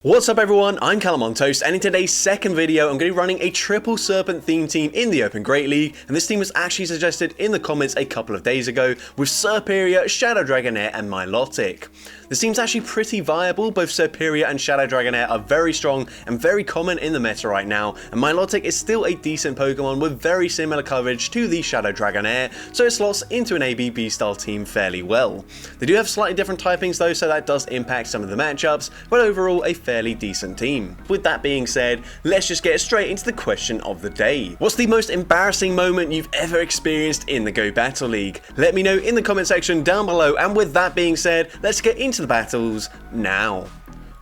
What's up everyone, I'm CallumOnToast, and in today's second video I'm going to be running a triple Serpent themed team in the Open Great League, and this team was actually suggested in the comments a couple of days ago with Serpent, Shadow Dragonair and Milotic. This team's actually pretty viable. Both Serpent and Shadow Dragonair are very strong and very common in the meta right now, and Milotic is still a decent Pokemon with very similar coverage to the Shadow Dragonair, so it slots into an ABB style team fairly well. They do have slightly different typings though, so that does impact some of the matchups, but overall a fairly decent team. With that being said, let's just get straight into the question of the day. What's the most embarrassing moment you've ever experienced in the Go Battle League? Let me know in the comment section down below, and with that being said, let's get into the battles now.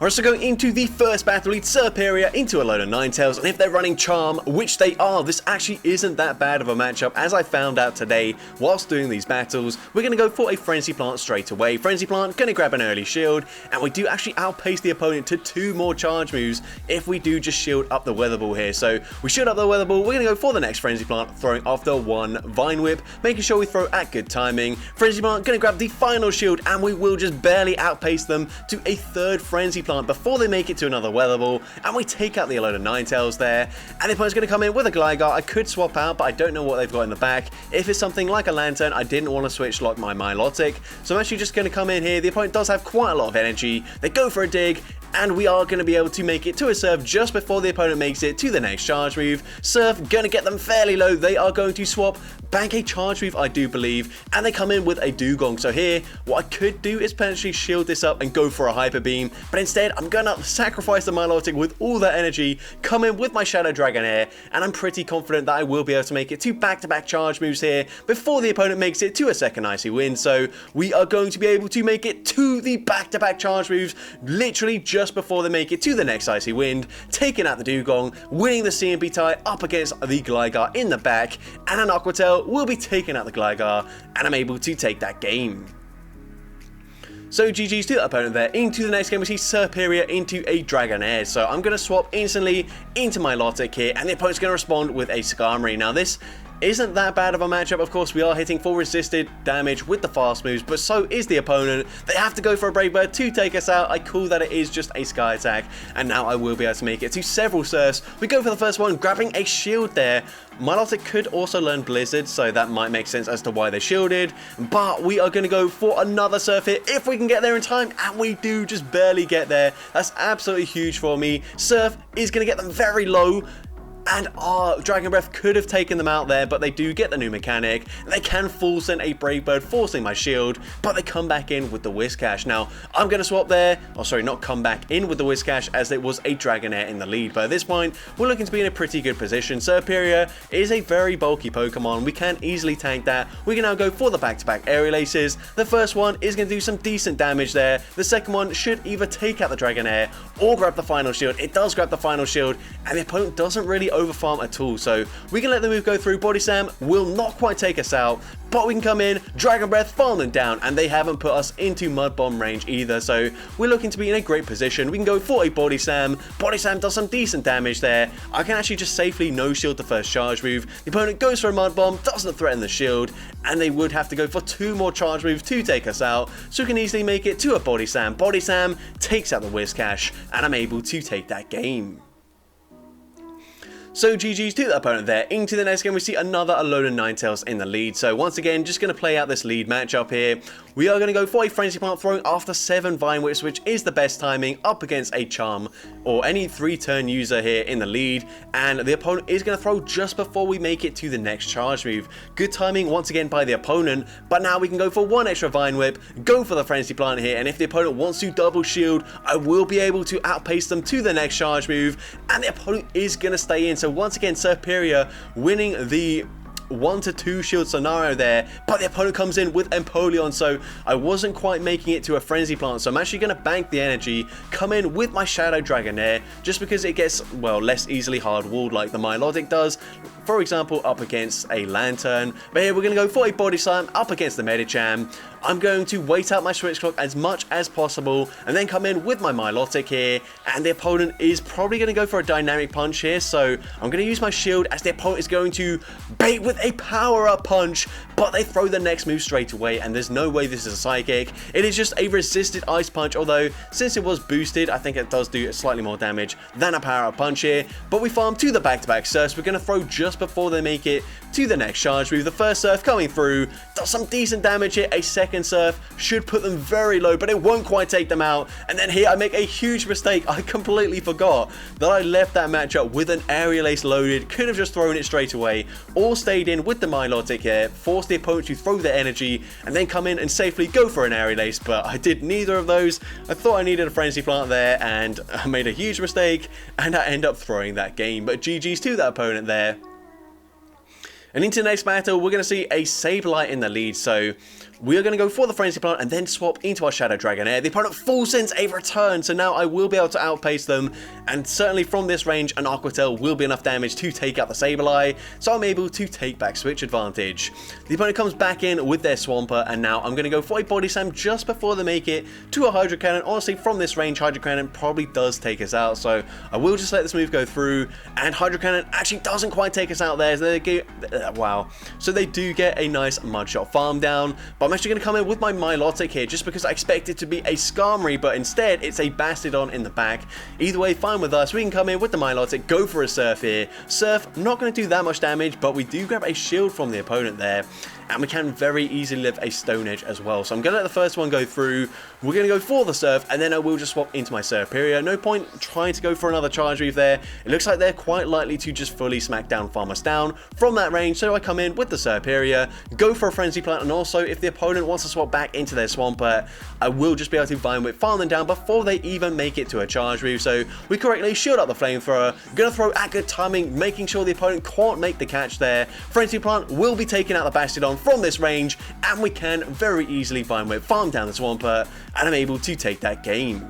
Alright, so going into the first battle, lead Serpent into a load of Ninetales, and if they're running Charm, which they are, this actually isn't that bad of a matchup, as I found out today whilst doing these battles. We're going to go for a Frenzy Plant straight away. Frenzy Plant going to grab an early shield, and we do actually outpace the opponent to 2 more charge moves if we do just shield up the Weather Ball here. So we shield up the Weather Ball, we're going to go for the next Frenzy Plant, throwing after 1 Vine Whip, making sure we throw at good timing. Frenzy Plant going to grab the final shield, and we will just barely outpace them to a 3rd Frenzy Plant before they make it to another Weather Ball, and we take out the load of Ninetales there, and the opponent's going to come in with a Gligar. I could swap out, but I don't know what they've got in the back. If it's something like a Lantern, I didn't want to switch like my Milotic, so I'm actually just going to come in here. The opponent does have quite a lot of energy. They go for a dig, and we are going to be able to make it to a Surf just before the opponent makes it to the next charge move. Surf going to get them fairly low. They are going to swap, bank a charge move, I do believe, and they come in with a Dugong. So here, what I could do is potentially shield this up and go for a Hyper Beam, but instead I'm going to sacrifice the Milotic with all that energy, come in with my Shadow Dragonair, and I'm pretty confident that I will be able to make it to back-to-back charge moves here before the opponent makes it to a second Icy Wind. So we are going to be able to make it to the back-to-back charge moves literally just before they make it to the next Icy Wind, taking out the Dugong, winning the CMB tie up against the Gligar in the back, and an Aqua Tail will be taking out the Gligar, and I'm able to take that game. So GG's to the opponent there. Into the next game we see Serpent into a Dragonair. So I'm going to swap instantly into my Milotic here, and the opponent's going to respond with a Skarmory. Now this isn't that bad of a matchup. Of course, we are hitting full resisted damage with the fast moves, but so is the opponent. They have to go for a Brave Bird to take us out. I call that it is just a Sky Attack, and now I will be able to make it to several Surfs. We go for the first one, grabbing a shield there. Milotic could also learn Blizzard, so that might make sense as to why they shielded, but we are going to go for another Surf hit if we can get there in time, and we do just barely get there. That's absolutely huge for me. Surf is going to get them very low, and our Dragon Breath could have taken them out there, but they do get the new mechanic. They can full send a Brave Bird, forcing my shield, but they come back in with the Whiscash. Now, I'm going to swap there. Oh, sorry, not come back in with the Whiscash, as it was a Dragonair in the lead. But at this point, we're looking to be in a pretty good position. Serpent is a very bulky Pokemon. We can easily tank that. We can now go for the back-to-back Aerial Aces. The first one is going to do some decent damage there. The second one should either take out the Dragonair or grab the final shield. It does grab the final shield, and the opponent doesn't really overfarm at all, so we can let the move go through. Body Slam will not quite take us out, but we can come in, Dragon Breath, farm them down, and they haven't put us into Mud Bomb range either, so we're looking to be in a great position. We can go for a Body Slam. Body Slam does some decent damage there. I can actually just safely no shield the first charge move. The opponent goes for a Mud Bomb, doesn't threaten the shield, and they would have to go for 2 more charge moves to take us out, so we can easily make it to a Body Slam. Body Slam takes out the Whiscash, and I'm able to take that game. So GG's to the opponent there. Into the next game we see another Alolan Ninetales in the lead. So once again, just going to play out this lead matchup here. We are going to go for a Frenzy Plant, throwing after 7 Vine Whips, which is the best timing up against a Charm or any 3-turn user here in the lead. And the opponent is going to throw just before we make it to the next charge move. Good timing once again by the opponent, but now we can go for 1 extra Vine Whip, go for the Frenzy Plant here, and if the opponent wants to double shield, I will be able to outpace them to the next charge move, and the opponent is going to stay in. So once again, Serpent winning the 1 to 2 shield scenario there, but the opponent comes in with Empoleon, so I wasn't quite making it to a Frenzy Plant, so I'm actually going to bank the energy, come in with my Shadow Dragonair, just because it gets, well, less easily hard-walled like the Milotic does, for example, up against a Lantern. But here we're going to go for a Body Slam up against the Medicham. I'm going to wait out my Switch Clock as much as possible and then come in with my Milotic here, and the opponent is probably going to go for a Dynamic Punch here, so I'm going to use my shield as the opponent is going to bait with a Power Up Punch, but they throw the next move straight away, and there's no way this is a psychic. It is just a resisted ice punch, although since it was boosted, I think it does do slightly more damage than a power-up punch here. But we farm to the back-to-back surfs. We're going to throw just before they make it to the next charge move. The first surf coming through does some decent damage here. A second surf should put them very low, but it won't quite take them out. And then here I make a huge mistake. I completely forgot that I left that matchup with an aerial ace loaded. Could have just thrown it straight away, or stayed in with the Milotic here, forced the opponent to throw their energy, and then come in and safely go for an aerial ace. But I did neither of those. I thought I needed a frenzy plant there, and I made a huge mistake, and I end up throwing that game. But GG's to that opponent there. And into the next battle, we're going to see a Sableye in the lead, so we are going to go for the Frenzy Plant and then swap into our Shadow Dragonair. The opponent full sends a return, so now I will be able to outpace them, and certainly from this range, an Aqua Tail will be enough damage to take out the Sableye, so I'm able to take back switch advantage. The opponent comes back in with their Swampert, and now I'm going to go for a Body Slam just before they make it to a Hydro Cannon. Honestly, from this range, Hydro Cannon probably does take us out, so I will just let this move go through, and Hydro Cannon actually doesn't quite take us out there. So they get, wow. So they do get a nice Mudshot farm down, but I'm actually going to come in with my Milotic here just because I expect it to be a Skarmory, but instead it's a Bastiodon in the back. Either way, fine with us. We can come in with the Milotic, go for a Surf here. Surf, not going to do that much damage, but we do grab a shield from the opponent there, and we can very easily live a Stone Edge as well. So I'm going to let the first one go through. We're going to go for the Surf, and then I will just swap into my Serperior. No point trying to go for another Charge Move there. It looks like they're quite likely to just fully smack down, farm us down from that range. So I come in with the Serperior, go for a Frenzy Plant, and also if the opponent wants to swap back into their Swampert, I will just be able to Vine Whip, farm them down before they even make it to a Charge Move. So we correctly shield up the Flamethrower, going to throw at good timing, making sure the opponent can't make the catch there. Frenzy Plant will be taking out the Bastiodon from this range, and we can very easily Vine Whip, farm down the Swampert, and I'm able to take that game.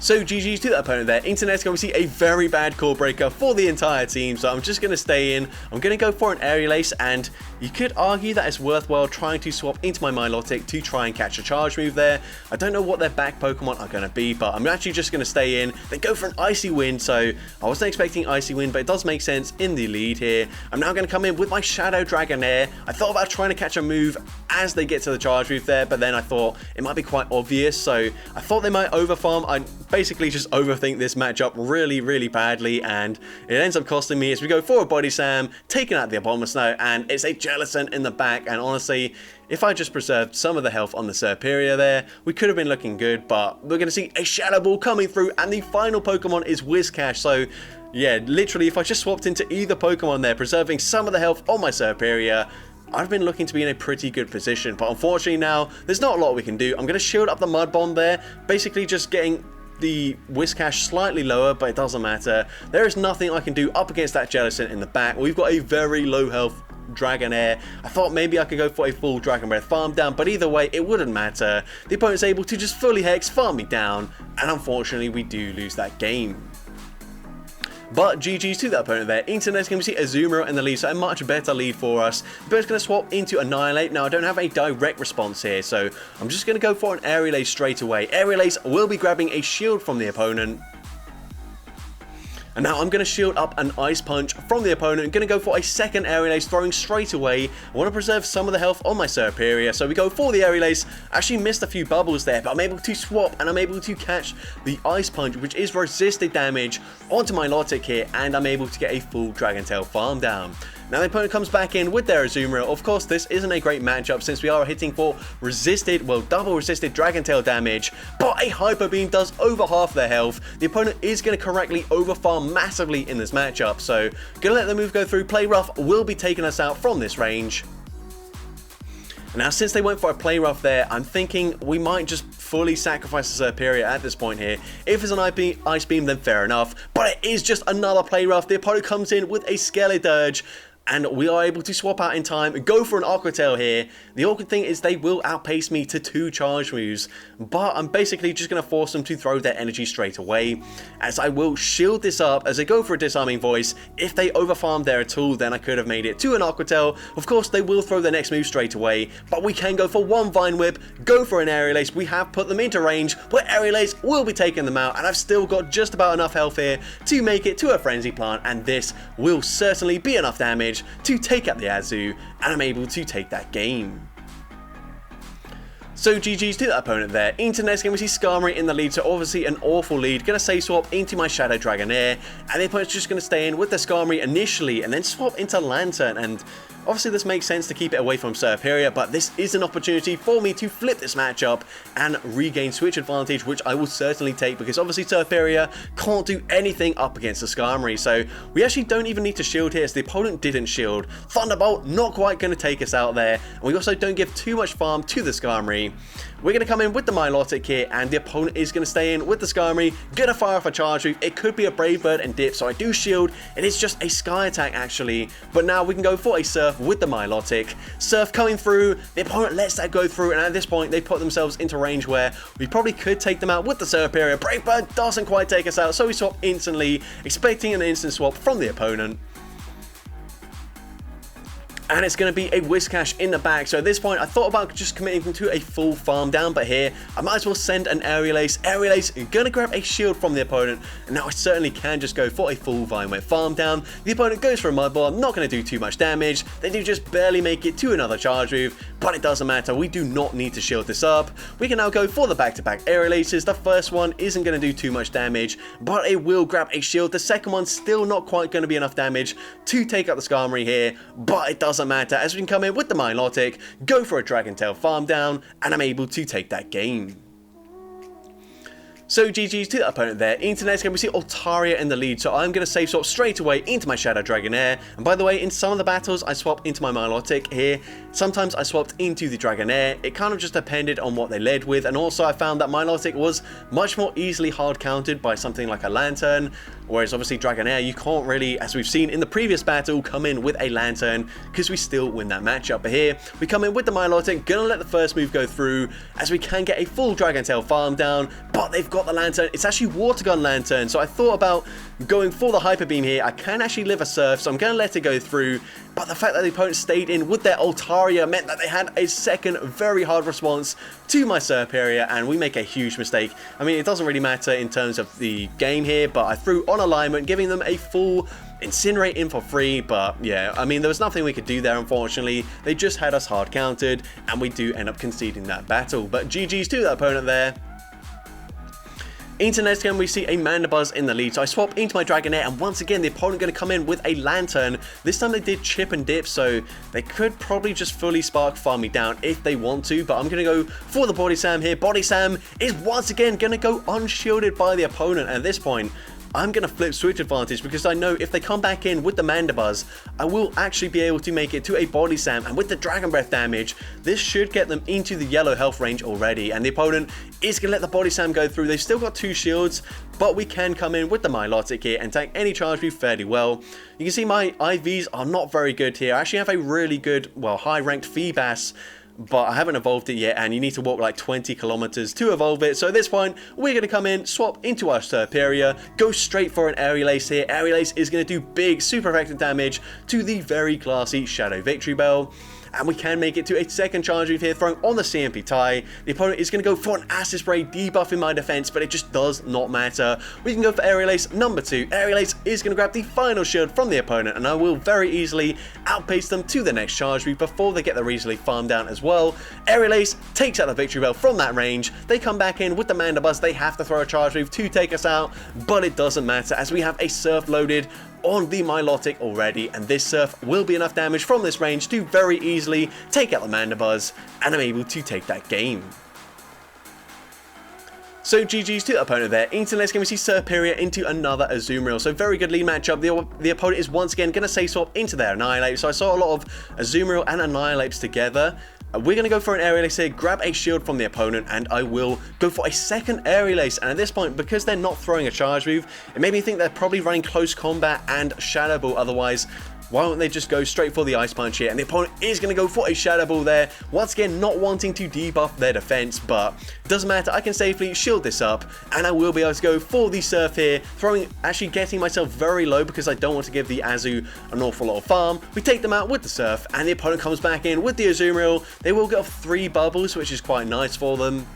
So GG's to that opponent there. Internet's going to see a very bad core breaker for the entire team, so I'm just going to stay in. I'm going to go for an Aerial Ace, and you could argue that it's worthwhile trying to swap into my Milotic to try and catch a Charge Move there. I don't know what their back Pokemon are going to be, but I'm actually just going to stay in. They go for an Icy Wind, so I wasn't expecting Icy Wind, but it does make sense in the lead here. I'm now going to come in with my Shadow Dragonair. I thought about trying to catch a move as they get to the Charge Move there, but then I thought it might be quite obvious, so I thought they might overfarm. I basically just overthink this matchup really badly, and it ends up costing me as we go for a Body Slam, taking out the Abominable Snow, and it's a Jellicent in the back. And honestly, if I just preserved some of the health on the Serperior there, we could have been looking good, but we're going to see a Shadow Ball coming through, and the final Pokemon is Whiscash. So yeah, literally, if I just swapped into either Pokemon there, preserving some of the health on my Serperior, I've been looking to be in a pretty good position. But unfortunately now, there's not a lot we can do. I'm going to shield up the Mud Bomb there, basically just getting the Whiscash slightly lower, but it doesn't matter. There is nothing I can do up against that Jellicent in the back. We've got a very low health Dragonair. I thought maybe I could go for a full Dragon Breath farm down, but either way, it wouldn't matter. The opponent's able to just fully Hex, farm me down, and unfortunately, we do lose that game. But GG's to that opponent there. Internet's going to see Azumarill in the lead, so a much better lead for us. But it's going to swap into Annihilate. Now, I don't have a direct response here, so I'm just going to go for an Aerial Ace straight away. Aerial Ace will be grabbing a shield from the opponent. And now I'm going to shield up an Ice Punch from the opponent. I'm going to go for a second Aerial Ace, throwing straight away. I want to preserve some of the health on my Serperior, so we go for the Aerial Ace. Actually missed a few bubbles there, but I'm able to swap, and I'm able to catch the Ice Punch, which is resisted damage, onto my Milotic here, and I'm able to get a full Dragon Tail farm down. Now the opponent comes back in with their Azumarill. Of course, this isn't a great matchup since we are hitting for resisted, well, double resisted Dragon Tail damage, but a Hyper Beam does over half their health. The opponent is going to correctly overfarm massively in this matchup, so gonna let the move go through. Play Rough will be taking us out from this range. Now, since they went for a Play Rough there, I'm thinking we might just fully sacrifice the Serperior at this point here. If it's an Ice Beam, then fair enough, but it is just another Play Rough. The opponent comes in with a Skeledirge, and we are able to swap out in time, go for an Aqua Tail here. The awkward thing is they will outpace me to 2 charge moves, but I'm basically just going to force them to throw their energy straight away, as I will shield this up as they go for a Disarming Voice. If they overfarmed there at all, then I could have made it to an Aqua Tail. Of course, they will throw their next move straight away, but we can go for one Vine Whip, go for an Aerial Ace. We have put them into range where Aerial Ace will be taking them out, and I've still got just about enough health here to make it to a Frenzy Plant, and this will certainly be enough damage damage to take out the Azu, and I'm able to take that game. So GG's to that opponent there. Into next game we see Skarmory in the lead, so obviously an awful lead. Gonna say swap into my Shadow Dragonair, and the opponent's just gonna stay in with the Skarmory initially and then swap into Lantern, and obviously this makes sense to keep it away from Serpent, but this is an opportunity for me to flip this matchup and regain switch advantage, which I will certainly take because obviously Serpent can't do anything up against the Skarmory. So we actually don't even need to shield here, as the opponent didn't shield. Thunderbolt not quite going to take us out there, and we also don't give too much farm to the Skarmory. We're going to come in with the Milotic here, and the opponent is going to stay in with the Skarmory, going to fire off a Charge Move. It could be a Brave Bird and dip, so I do shield. It is just a Sky Attack actually, but now we can go for a Surf with the Milotic. Surf coming through, the opponent lets that go through, and at this point they put themselves into range where we probably could take them out with the Serpent. Brave Bird doesn't quite take us out, so we swap instantly, expecting an instant swap from the opponent. And it's going to be a Whiscash in the back. So at this point, I thought about just committing to a full farm down, but here, I might as well send an Aerial Ace. Aerial Ace going to grab a shield from the opponent, and now I certainly can just go for a full Vine Whip farm down. The opponent goes for a Mud Ball. I'm not going to do too much damage. They do just barely make it to another Charge Move, but it doesn't matter. We do not need to shield this up. We can now go for the back-to-back Aerial Aces. The first one isn't going to do too much damage, but it will grab a shield. The second one's still not quite going to be enough damage to take out the Skarmory here, but it doesn't matter, as we can come in with the Milotic, go for a Dragon Tail farm down, and I'm able to take that game. So GG's to the opponent there. Into next game we see Altaria in the lead, so I'm going to save swap straight away into my Shadow Dragonair. And by the way, in some of the battles I swap into my Milotic here. Sometimes I swapped into the Dragonair. It kind of just depended on what they led with, and also I found that Milotic was much more easily hard countered by something like a Lantern, whereas obviously Dragonair you can't really, as we've seen in the previous battle, come in with a Lantern because we still win that matchup. But here we come in with the Milotic, gonna let the first move go through as we can get a full Dragon Tail farm down, but they've got the Lantern. It's actually Water Gun Lantern, so I thought about going for the Hyper Beam here. I can actually live a Surf, so I'm going to let it go through, but the fact that the opponent stayed in with their Altaria meant that they had a second very hard response to my Serpent, and we make a huge mistake. I mean, it doesn't really matter in terms of the game here, but I threw on alignment, giving them a full Incinerate in for free, but yeah, I mean, there was nothing we could do there, unfortunately. They just had us hard countered, and we do end up conceding that battle, but GG's to that opponent there. Into next game we see a Mandibuzz in the lead, so I swap into my Dragonair, and once again the opponent going to come in with a Lantern. This time they did chip and dip, so they could probably just fully Spark farm me down if they want to, but I'm going to go for the Body Slam here. Body Slam is once again going to go unshielded by the opponent, and at this point I'm going to flip switch advantage because I know if they come back in with the Mandibuzz, I will actually be able to make it to a Body Slam, and with the Dragon Breath damage, this should get them into the yellow health range already, and the opponent is going to let the Body Slam go through. They've still got 2 shields, but we can come in with the Milotic here and tank any Charge Move fairly well. You can see my IVs are not very good here. I actually have a really good, well, high-ranked Feebas, but I haven't evolved it yet, and you need to walk like 20 kilometers to evolve it. So at this point, we're going to come in, swap into our Serpent, go straight for an Aerial Ace here. Aerial Ace is going to do big, super effective damage to the very classy Shadow Victory Bell. And we can make it to a second Charge Move here, throwing on the CMP tie. The opponent is going to go for an Acid Spray, debuffing my defense, but it just does not matter. We can go for Aerial Ace number 2. Aerial Ace is going to grab the final shield from the opponent, and I will very easily outpace them to the next Charge Move before they get their easily farmed down as well. Aerial Ace takes out the Victory Bell from that range. They come back in with the Mandibuzz. They have to throw a Charge Move to take us out, but it doesn't matter as we have a Surf loaded on the Milotic already, and this Surf will be enough damage from this range to very easily take out the Mandibuzz, and I'm able to take that game. So GG's to the opponent there. Into the next game we see Serpent into another Azumarill, so very good lead matchup. The opponent is once again going to say swap into their Annihilate, so I saw a lot of Azumarill and Annihilates together. We're going to go for an Aerial Ace here, grab a shield from the opponent, and I will go for a second Aerial Ace. And at this point, because they're not throwing a Charge Move, it made me think they're probably running Close Combat and Shadow Ball. Otherwise, why don't they just go straight for the Ice Punch here? And the opponent is going to go for a Shadow Ball there. Once again, not wanting to debuff their defense, but it doesn't matter. I can safely shield this up, and I will be able to go for the Surf here, actually getting myself very low because I don't want to give the Azu an awful lot of farm. We take them out with the Surf, and the opponent comes back in with the Azumarill. They will get off 3 bubbles, which is quite nice for them.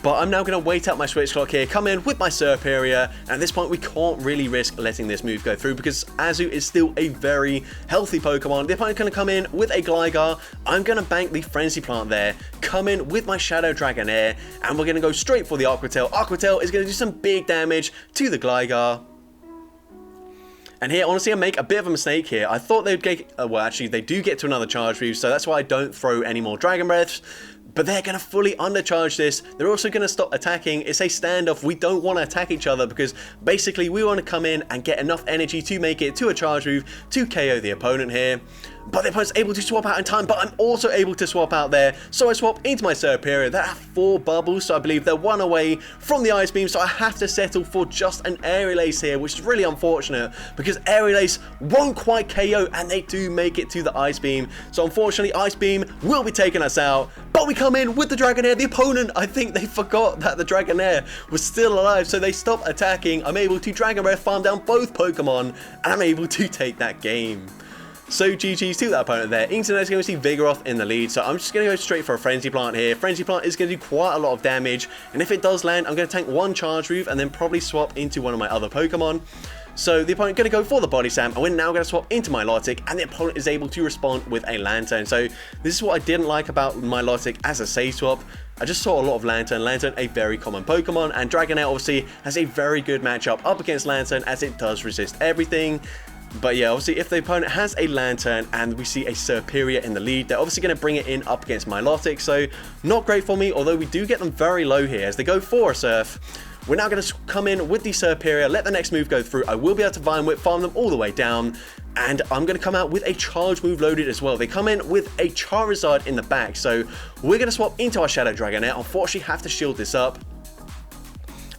But I'm now going to wait out my switch clock here, come in with my Serpent, and at this point we can't really risk letting this move go through because Azu is still a very healthy Pokemon. The opponent's going to come in with a Gligar. I'm going to bank the Frenzy Plant there, come in with my Shadow Dragonair, and we're going to go straight for the Aqua Tail. Aqua Tail is going to do some big damage to the Gligar. And here, honestly, I make a bit of a mistake here. I thought they'd get, well, actually, they do get to another charge move, so that's why I don't throw any more Dragon Breaths. But they're going to fully undercharge this. They're also going to stop attacking. It's a standoff. We don't want to attack each other because basically we want to come in and get enough energy to make it to a charge move to KO the opponent here. But the opponent's able to swap out in time, but I'm also able to swap out there. So I swap into my Serpent. That have 4 bubbles, so I believe they're 1 away from the Ice Beam. So I have to settle for just an Aerial Ace here, which is really unfortunate because Aerial Ace won't quite KO and they do make it to the Ice Beam. So unfortunately, Ice Beam will be taking us out. But we come in with the Dragonair. The opponent, I think they forgot that the Dragonair was still alive, so they stop attacking. I'm able to Dragon Breath farm down both Pokemon, and I'm able to take that game. So GG's to that opponent there. Into next game we see Vigoroth in the lead, so I'm just going to go straight for a Frenzy Plant here. Frenzy Plant is going to do quite a lot of damage, and if it does land, I'm going to tank 1 Charge Move and then probably swap into one of my other Pokemon. So the opponent going to go for the Body Slam, and we're now going to swap into Milotic, and the opponent is able to respond with a Lantern. So this is what I didn't like about Milotic as a save swap. I just saw a lot of Lantern. Lantern, a very common Pokemon, and Dragonair obviously has a very good matchup up against Lantern as it does resist everything. But yeah, obviously if the opponent has a Lantern and we see a Serpent in the lead, they're obviously going to bring it in up against Milotic, so not great for me, although we do get them very low here as they go for a Surf. We're now going to come in with the Serpent, let the next move go through. I will be able to Vine Whip, farm them all the way down, and I'm going to come out with a Charge move loaded as well. They come in with a Charizard in the back, so we're going to swap into our Shadow Dragonair. Unfortunately, have to shield this up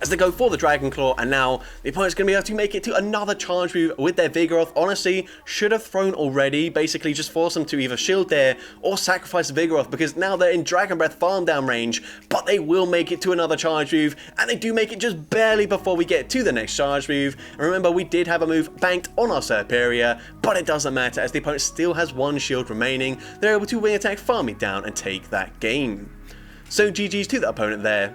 as they go for the Dragon Claw, and now the opponent's going to be able to make it to another charge move with their Vigoroth. Honestly, should have thrown already, basically just force them to either shield there or sacrifice Vigoroth because now they're in Dragon Breath farm down range, but they will make it to another charge move, and they do make it just barely before we get to the next charge move. And remember, we did have a move banked on our Serpent, but it doesn't matter as the opponent still has 1 shield remaining. They're able to wing attack, farm it down, and take that game. So GG's to that opponent there.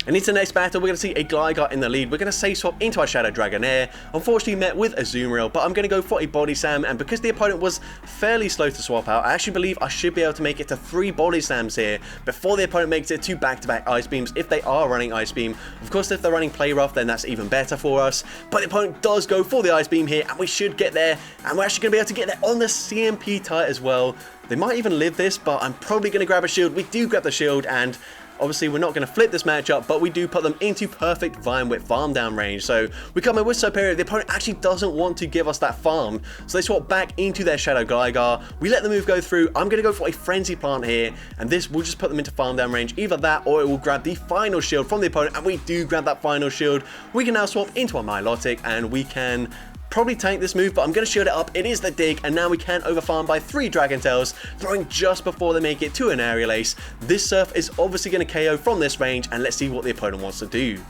And into the next battle, we're going to see a Gligar in the lead. We're going to Safe Swap into our Shadow Dragonair. Unfortunately met with a Azumarill, but I'm going to go for a Body Slam, and because the opponent was fairly slow to swap out, I actually believe I should be able to make it to 3 Body Slams here before the opponent makes it to back-to-back Ice Beams if they are running Ice Beam. Of course, if they're running Play Rough, then that's even better for us, but the opponent does go for the Ice Beam here, and we should get there, and we're actually going to be able to get there on the CMP type as well. They might even live this, but I'm probably going to grab a shield. We do grab the shield, and obviously, we're not going to flip this matchup, but we do put them into perfect Vine Whip farm down range. So we come in with Serpent. The opponent actually doesn't want to give us that farm, so they swap back into their Shadow Gligar. We let the move go through. I'm going to go for a Frenzy Plant here, and this will just put them into farm down range. Either that, or it will grab the final shield from the opponent, and we do grab that final shield. We can now swap into our Milotic, and we can probably tank this move, but I'm going to shield it up. It is the dig, and now we can overfarm by 3 Dragon Tails, throwing just before they make it to an Aerial Ace. This Surf is obviously going to KO from this range, and let's see what the opponent wants to do.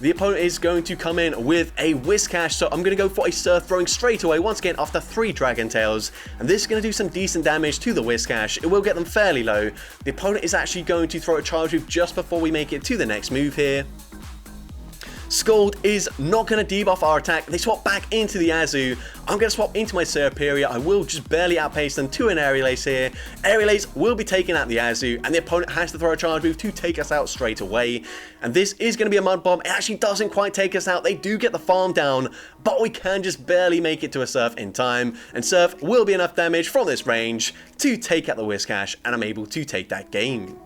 The opponent is going to come in with a Whiscash, so I'm going to go for a Surf, throwing straight away once again after 3 Dragon Tails, and this is going to do some decent damage to the Whiscash. It will get them fairly low. The opponent is actually going to throw a Charge Move just before we make it to the next move here. Scald is not going to debuff our attack. They swap back into the Azu. I'm going to swap into my Serpent. I will just barely outpace them to an Aerial Ace here. Aerial Ace will be taking out the Azu, and the opponent has to throw a charge move to take us out straight away. And this is going to be a Mud Bomb. It actually doesn't quite take us out. They do get the farm down, but we can just barely make it to a Surf in time. And Surf will be enough damage from this range to take out the Whiscash, and I'm able to take that game.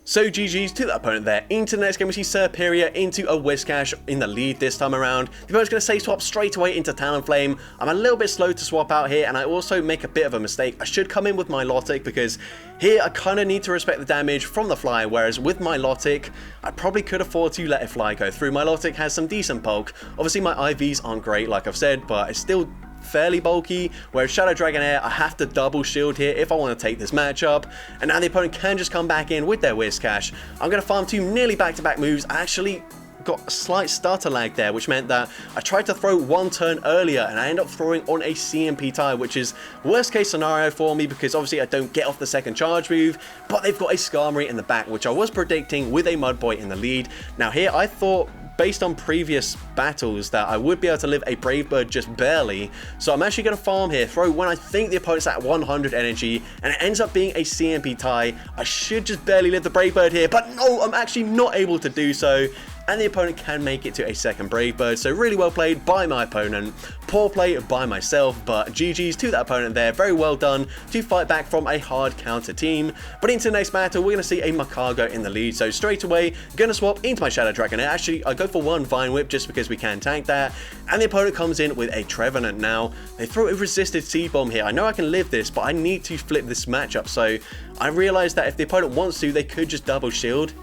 So GG's to that opponent there. Into the next game, we see Serpent into a Whiscash in the lead this time around. The opponent's going to Safe Swap straight away into Talonflame. I'm a little bit slow to swap out here, and I also make a bit of a mistake. I should come in with Milotic because here I kind of need to respect the damage from the Fly, whereas with Milotic, I probably could afford to let a Fly go through. Milotic has some decent bulk. Obviously, my IVs aren't great, like I've said, but it's still fairly bulky, whereas Shadow Dragonair, I have to double shield here if I want to take this matchup, and now the opponent can just come back in with their Whiscash. I'm going to farm 2 nearly back-to-back moves. I actually got a slight stutter lag there, which meant that I tried to throw one turn earlier and I end up throwing on a CMP tie, which is worst case scenario for me because obviously I don't get off the second charge move, but they've got a Skarmory in the back, which I was predicting with a Mudboy in the lead. Now here I thought, based on previous battles, that I would be able to live a Brave Bird just barely. So I'm actually going to farm here, throw when I think the opponent's at 100 energy, and it ends up being a CMP tie. I should just barely live the Brave Bird here, but no, I'm actually not able to do so. And the opponent can make it to a second Brave Bird, so really well played by my opponent. Poor play by myself, but GG's to that opponent there. Very well done to fight back from a hard counter team. But into the next battle, we're going to see a Makago in the lead, so straight away, going to swap into my Shadow Dragon. Actually, I go for one Vine Whip just because we can tank that. And the opponent comes in with a Trevenant now. They throw a resisted Seed Bomb here. I know I can live this, but I need to flip this matchup. So I realized that if the opponent wants to, they could just double shield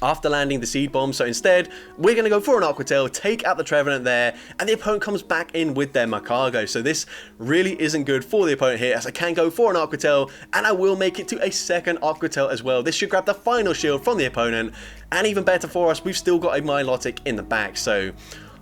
after landing the Seed Bomb. So instead, we're going to go for an Aqua Tail, take out the Trevenant there, and the opponent comes back in with their Makago. So this really isn't good for the opponent here, as I can go for an Aqua Tail, and I will make it to a second Aqua Tail as well. This should grab the final shield from the opponent, and even better for us, we've still got a Milotic in the back. So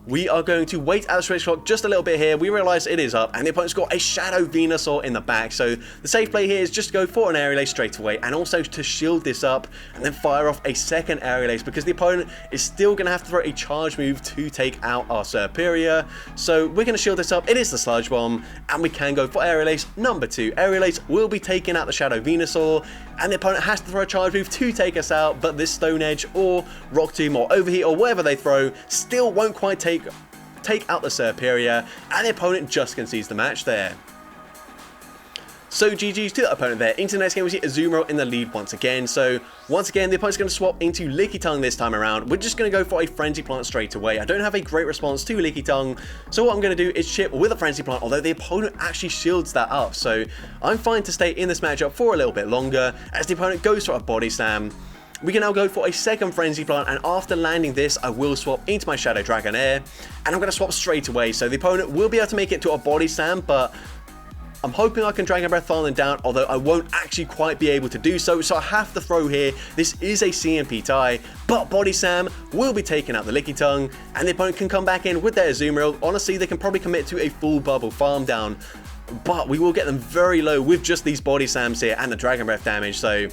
we are going to wait at the switch clock just a little bit here. We realize it is up, and the opponent's got a Shadow Venusaur in the back. So the safe play here is just to go for an Aerial Ace straight away, and also to shield this up and then fire off a second Aerial Ace, because the opponent is still going to have to throw a charge move to take out our Serpent. So we're going to shield this up. It is the Sludge Bomb, and we can go for Aerial Ace number 2. Aerial Ace will be taking out the Shadow Venusaur, and the opponent has to throw a charge move to take us out, but this Stone Edge or Rock Tomb or Overheat or whatever they throw still won't quite take out the Serpent, and the opponent just concedes the match there. So GG's to the opponent there. Into the next game, we see Azumarill in the lead once again. So once again, the opponent's going to swap into Licky Tongue this time around. We're just going to go for a Frenzy Plant straight away. I don't have a great response to Licky Tongue, so what I'm going to do is chip with a Frenzy Plant, although the opponent actually shields that up. So I'm fine to stay in this matchup for a little bit longer, as the opponent goes for a Body Slam. We can now go for a second Frenzy Plant, and after landing this, I will swap into my Shadow Dragonair, and I'm going to swap straight away. So the opponent will be able to make it to a Body Slam, but I'm hoping I can Dragon Breath farm them down, although I won't actually quite be able to do so, so I have to throw here. This is a CMP tie, but Body Slam will be taking out the Licky Tongue, and the opponent can come back in with their Azumarill. Honestly, they can probably commit to a full bubble farm down, but we will get them very low with just these Body Slams here and the Dragon Breath damage. So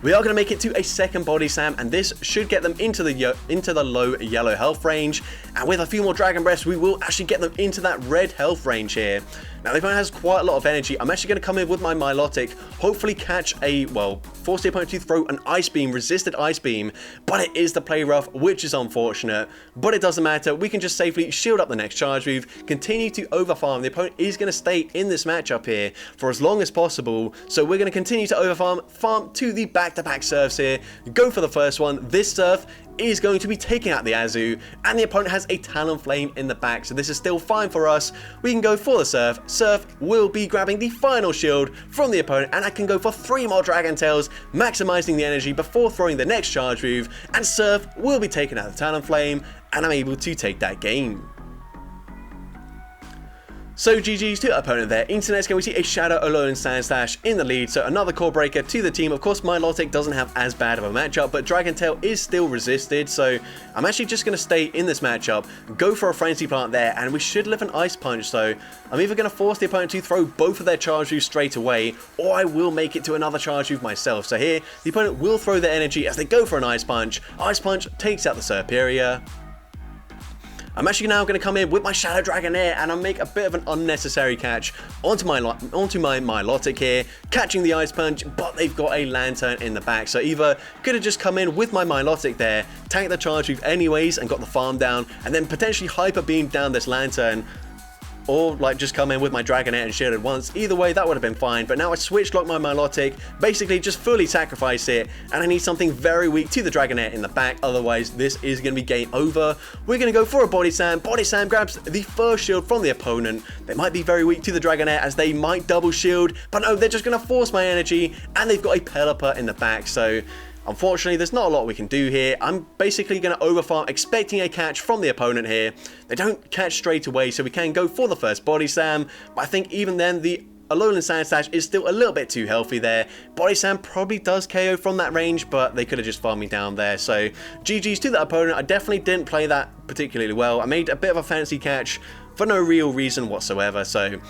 we are going to make it to a second Body Slam, and this should get them into the low yellow health range. And with a few more Dragon Breaths, we will actually get them into that red health range here. Now, the opponent has quite a lot of energy. I'm actually going to come in with my Milotic, hopefully catch a, well, force the opponent to throw an Ice Beam, resisted Ice Beam, but it is the play rough, which is unfortunate, but it doesn't matter. We can just safely shield up the next charge move, continue to overfarm. The opponent is going to stay in this matchup here for as long as possible, so we're going to continue to overfarm, farm to the back-to-back Surfs here, go for the first one. This Surf is going to be taking out the Azu, and the opponent has a Talonflame in the back, so this is still fine for us. We can go for the Surf. Surf will be grabbing the final shield from the opponent, and I can go for 3 more Dragon Tails, maximizing the energy before throwing the next charge move, and Surf will be taking out the Talonflame, and I'm able to take that game. So GG's to the opponent there. Into the next game, we see a Shadow Alolan Sandslash in the lead, so another core breaker to the team. Of course, Milotic doesn't have as bad of a matchup, but Dragon Tail is still resisted, so I'm actually just going to stay in this matchup, go for a Frenzy Plant there, and we should live an Ice Punch, so I'm either going to force the opponent to throw both of their charge moves straight away, or I will make it to another charge move myself. So here, the opponent will throw their energy as they go for an Ice Punch. Ice Punch takes out the Serpent. I'm actually now going to come in with my Shadow Dragonair, and I'll make a bit of an unnecessary catch onto my Milotic here, catching the Ice Punch, but they've got a Lantern in the back, so either could have just come in with my Milotic there, tank the charge move anyways and got the farm down, and then potentially Hyper Beam down this Lantern, or like just come in with my Dragonair and shielded once. Either way, that would have been fine, but now I switch lock my Milotic, basically just fully sacrifice it, and I need something very weak to the Dragonair in the back, otherwise this is going to be game over. We're going to go for a Body Slam. Body Slam grabs the first shield from the opponent. They might be very weak to the Dragonair as they might double shield, but no, they're just going to force my energy, and they've got a Pelipper in the back, so unfortunately, there's not a lot we can do here. I'm basically going to overfarm, expecting a catch from the opponent here. They don't catch straight away, so we can go for the first Body Slam, but I think even then, the Alolan Sandslash is still a little bit too healthy there. Body Slam probably does KO from that range, but they could have just farmed me down there. So GG's to that opponent. I definitely didn't play that particularly well. I made a bit of a fancy catch for no real reason whatsoever, so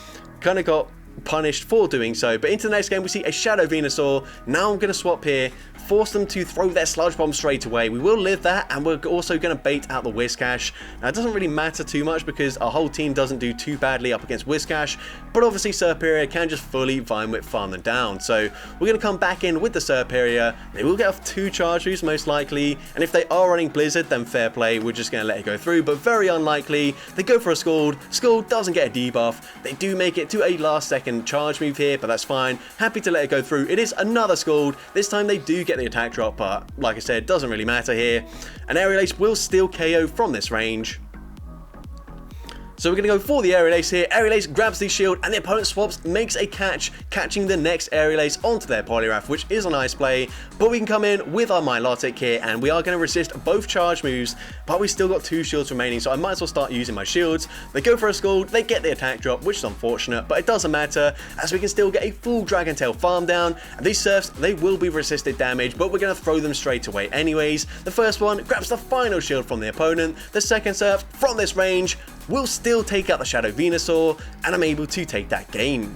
kind of got punished for doing so. But into the next game we see a Shadow Venusaur. Now I'm going to swap here, force them to throw their Sludge Bomb straight away. We will live that, and we're also going to bait out the Whiscash. Now it doesn't really matter too much because our whole team doesn't do too badly up against Whiscash, but obviously Serpent can just fully Vine Whip farm them down. So we're going to come back in with the Serpent. They will get off 2 charge moves most likely, and if they are running Blizzard then fair play, we're just going to let it go through, but very unlikely. They go for a Scald. Scald doesn't get a debuff. They do make it to a last second charge move here, but that's fine. Happy to let it go through. It is another Scald. This time they do get the attack drop, but like I said, doesn't really matter here. An Aerial Ace will still KO from this range. So we're going to go for the Aerial Ace here. Aerial Ace grabs the shield, and the opponent swaps, makes a catch, catching the next Aerial Ace onto their Poliwrath, which is a nice play. But we can come in with our Milotic here, and we are going to resist both charge moves, but we still got 2 shields remaining, so I might as well start using my shields. They go for a Scald, they get the attack drop, which is unfortunate, but it doesn't matter, as we can still get a full Dragon Tail farm down. And these Surfs, they will be resisted damage, but we're going to throw them straight away anyways. The first one grabs the final shield from the opponent. The second Surf, from this range, will still take out the Shadow Venusaur, and I'm able to take that game.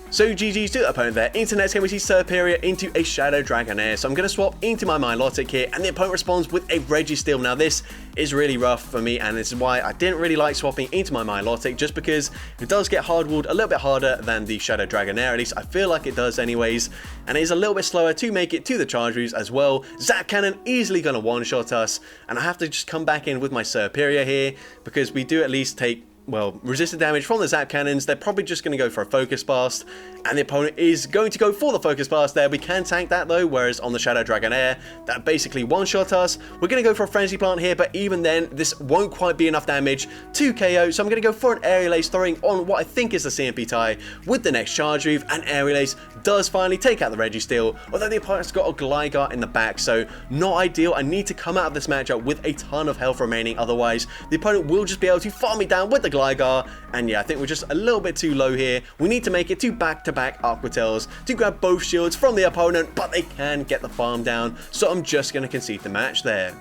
So GG's to the opponent there. Into the next game we see Serpent into a Shadow Dragonair. So I'm going to swap into my Milotic here, and the opponent responds with a Registeel. Now this is really rough for me, and this is why I didn't really like swapping into my Milotic, just because it does get hardwalled a little bit harder than the Shadow Dragonair. At least I feel like it does anyways, and it is a little bit slower to make it to the charge moves as well. Zap Cannon easily going to one-shot us, and I have to just come back in with my Serpent here, because we do at least take, well, resisted damage from the Zap Cannons. They're probably just going to go for a Focus Blast, and the opponent is going to go for the Focus Blast there. We can tank that though, whereas on the Shadow Dragonair, that basically one-shot us. We're going to go for a Frenzy Plant here, but even then, this won't quite be enough damage to KO, so I'm going to go for an Aerial Ace, throwing on what I think is the CMP tie with the next charge move, and Aerial Ace does finally take out the Registeel, although the opponent's got a Gligar in the back, so not ideal. I need to come out of this matchup with a ton of health remaining, otherwise the opponent will just be able to farm me down with the Gligar. And yeah, I think we're just a little bit too low here. We need to make it to back-to-back Aqua Tails to grab both shields from the opponent, but they can get the farm down, so I'm just going to concede the match there.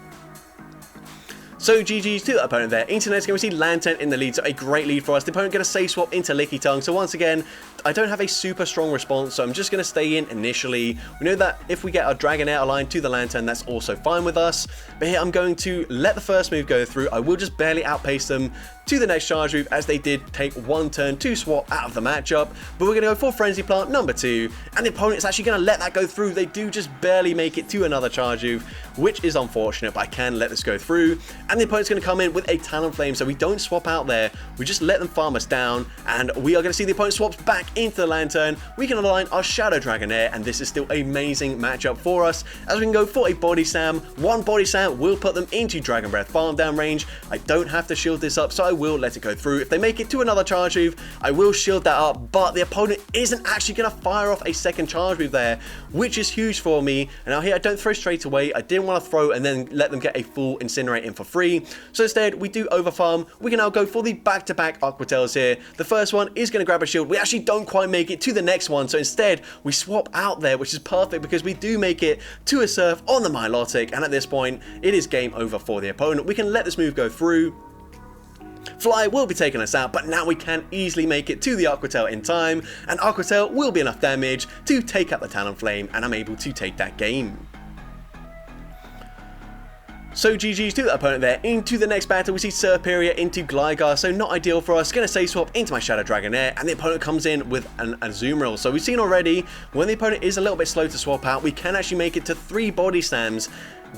So GG's to the opponent there. Into the next game we see Lantern in the lead, so a great lead for us. The opponent going to safe swap into Licky Tongue, so once again, I don't have a super strong response, so I'm just going to stay in initially. We know that if we get our Dragonair aligned to the Lantern, that's also fine with us. But here I'm going to let the first move go through. I will just barely outpace them to the next charge move, as they did take 1 turn to swap out of the matchup. But we're going to go for Frenzy Plant number 2, and the opponent is actually going to let that go through. They do just barely make it to another charge move, which is unfortunate, but I can let this go through. And the opponent's going to come in with a Talonflame, so we don't swap out there. We just let them farm us down, and we are going to see the opponent swaps back into the Lantern. We can align our Shadow Dragonair, and this is still an amazing matchup for us, as we can go for a Body Slam. 1 Body Slam will put them into Dragon Breath farm down range. I don't have to shield this up, so I will let it go through. If they make it to another charge move, I will shield that up, but the opponent isn't actually going to fire off a second charge move there, which is huge for me. And now here I don't throw straight away. I didn't want to throw and then let them get a full Incinerate in for free, so instead we do overfarm. We can now go for the back-to-back Aqua Tails here. The first one is going to grab a shield. We actually don't quite make it to the next one, so instead we swap out there, which is perfect because we do make it to a Surf on the Milotic, and at this point it is game over for the opponent. We can let this move go through. Fly will be taking us out, but now we can easily make it to the Aqua Tail in time, and Aqua Tail will be enough damage to take out the Talonflame, and I'm able to take that game. So GG's to the opponent there. Into the next battle we see Serpent into Gligar, so not ideal for us. Going to safe swap into my Shadow Dragonair, and the opponent comes in with an Azumarill. So we've seen already, when the opponent is a little bit slow to swap out, we can actually make it to 3 Body Slams,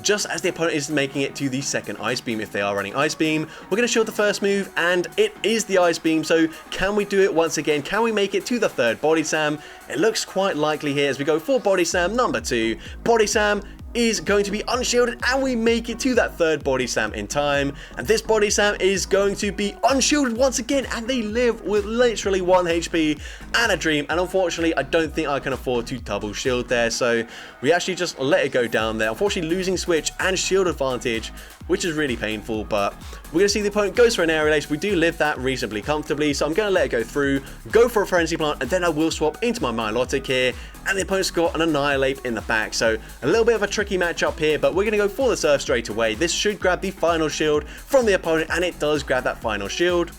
just as the opponent is making it to the second Ice Beam if they are running Ice Beam. We're going to shield the first move, and it is the Ice Beam, so can we do it once again? Can we make it to the third Body Slam? It looks quite likely here as we go for Body Slam number 2. Body Slam is going to be unshielded, and we make it to that third body slam in time. And this body slam is going to be unshielded once again, and they live with literally 1 HP and a dream. And unfortunately, I don't think I can afford to double shield there, so we actually just let it go down there. Unfortunately, losing switch and shield advantage, which is really painful, but we're going to see the opponent goes for an aerial ace. We do live that reasonably comfortably, so I'm going to let it go through, go for a frenzy plant, and then I will swap into my Milotic here, and the opponent's got an annihilate in the back. So a little bit of a tricky matchup here, but we're going to go for the surf straight away. This should grab the final shield from the opponent, and it does grab that final shield.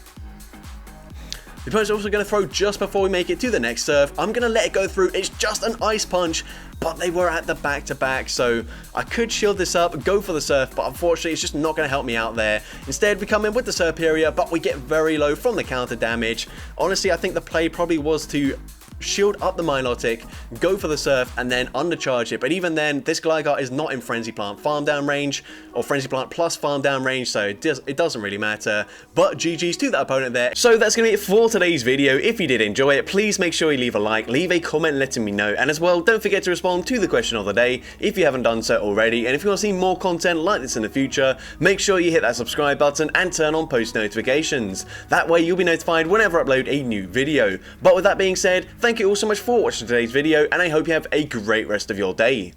The opponent's also going to throw just before we make it to the next surf. I'm going to let it go through. It's just an ice punch, but they were at the back-to-back, so I could shield this up, go for the surf, but unfortunately it's just not going to help me out there. Instead, we come in with the Serpent, but we get very low from the counter damage. Honestly, I think the play probably was to shield up the Milotic, go for the surf, and then undercharge it. But even then, this Gligar is not in Frenzy Plant farm down range, or Frenzy Plant plus farm down range, so it doesn't really matter. But GG's to that opponent there. So that's going to be it for today's video. If you did enjoy it, please make sure you leave a like, leave a comment letting me know, and as well, don't forget to respond to the question of the day if you haven't done so already. And if you want to see more content like this in the future, make sure you hit that subscribe button and turn on post notifications. That way you'll be notified whenever I upload a new video. But with that being said, thank you all so much for watching today's video, and I hope you have a great rest of your day.